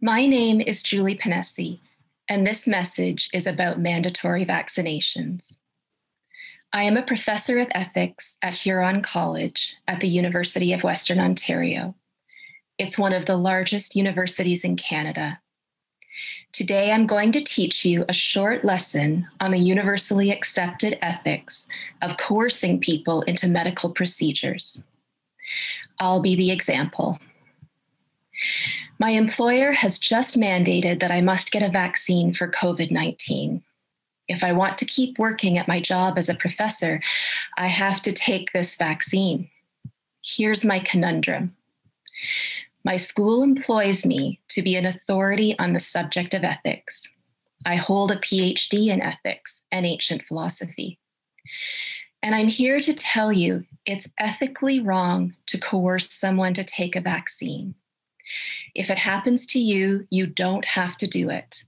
My name is Julie Panesi, and this message is about mandatory vaccinations. I am a professor of ethics at Huron College at the University of Western Ontario. It's one of the largest universities in Canada. Today, I'm going to teach you a short lesson on the universally accepted ethics of coercing people into medical procedures. I'll be the example. My employer has just mandated that I must get a vaccine for COVID-19. If I want to keep working at my job as a professor, I have to take this vaccine. Here's my conundrum. My school employs me to be an authority on the subject of ethics. I hold a PhD in ethics and ancient philosophy. And I'm here to tell you it's ethically wrong to coerce someone to take a vaccine. If it happens to you, you don't have to do it.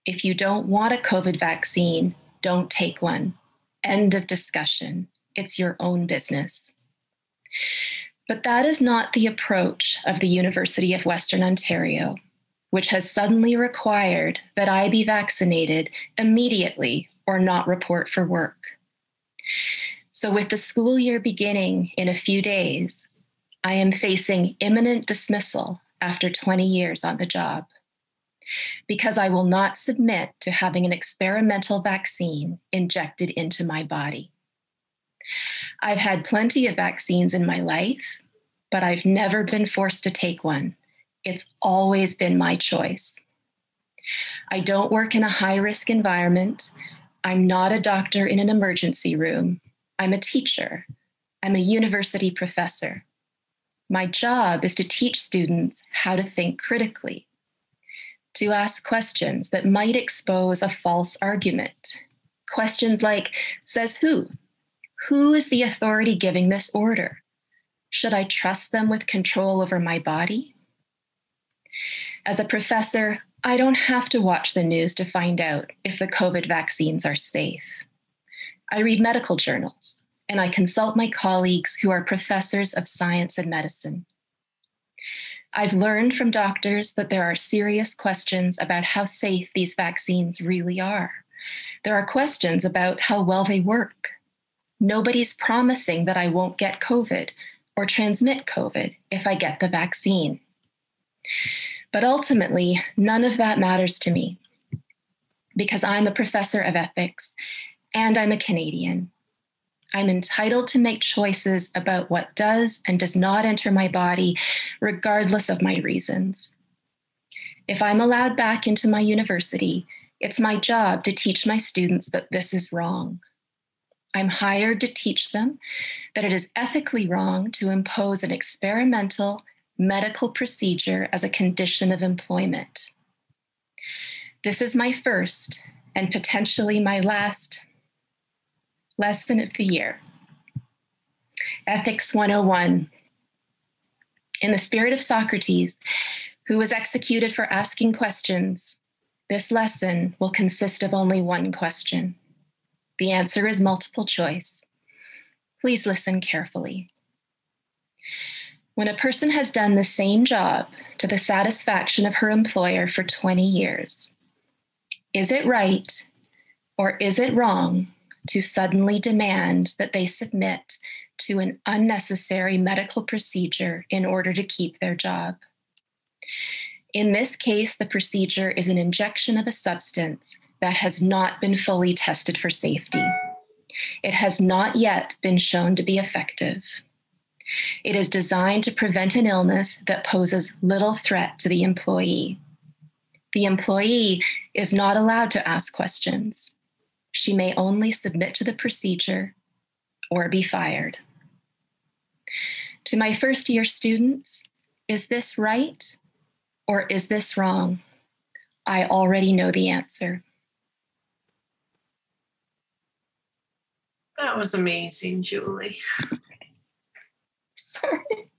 If you don't want a COVID vaccine, don't take one. End of discussion. It's your own business. But that is not the approach of the University of Western Ontario, which has suddenly required that I be vaccinated immediately or not report for work. So with the school year beginning in a few days, I am facing imminent dismissal after 20 years on the job, because I will not submit to having an experimental vaccine injected into my body. I've had plenty of vaccines in my life, but I've never been forced to take one. It's always been my choice. I don't work in a high-risk environment. I'm not a doctor in an emergency room. I'm a teacher. I'm a university professor. My job is to teach students how to think critically, to ask questions that might expose a false argument. Questions like, says who? Who is the authority giving this order? Should I trust them with control over my body? As a professor, I don't have to watch the news to find out if the COVID vaccines are safe. I read medical journals, and I consult my colleagues who are professors of science and medicine. I've learned from doctors that there are serious questions about how safe these vaccines really are. There are questions about how well they work. Nobody's promising that I won't get COVID or transmit COVID if I get the vaccine. But ultimately, none of that matters to me because I'm a professor of ethics and I'm a Canadian. I'm entitled to make choices about what does and does not enter my body, regardless of my reasons. If I'm allowed back into my university, it's my job to teach my students that this is wrong. I'm hired to teach them that it is ethically wrong to impose an experimental medical procedure as a condition of employment. This is my first and potentially my last lesson of the year. Ethics 101. In the spirit of Socrates, who was executed for asking questions, this lesson will consist of only one question. The answer is multiple choice. Please listen carefully. When a person has done the same job to the satisfaction of her employer for 20 years, is it right or is it wrong to suddenly demand that they submit to an unnecessary medical procedure in order to keep their job? In this case, the procedure is an injection of a substance that has not been fully tested for safety. It has not yet been shown to be effective. It is designed to prevent an illness that poses little threat to the employee. The employee is not allowed to ask questions. She may only submit to the procedure or be fired. To my first-year students, is this right or is this wrong? I already know the answer. That was amazing, Julie. Sorry.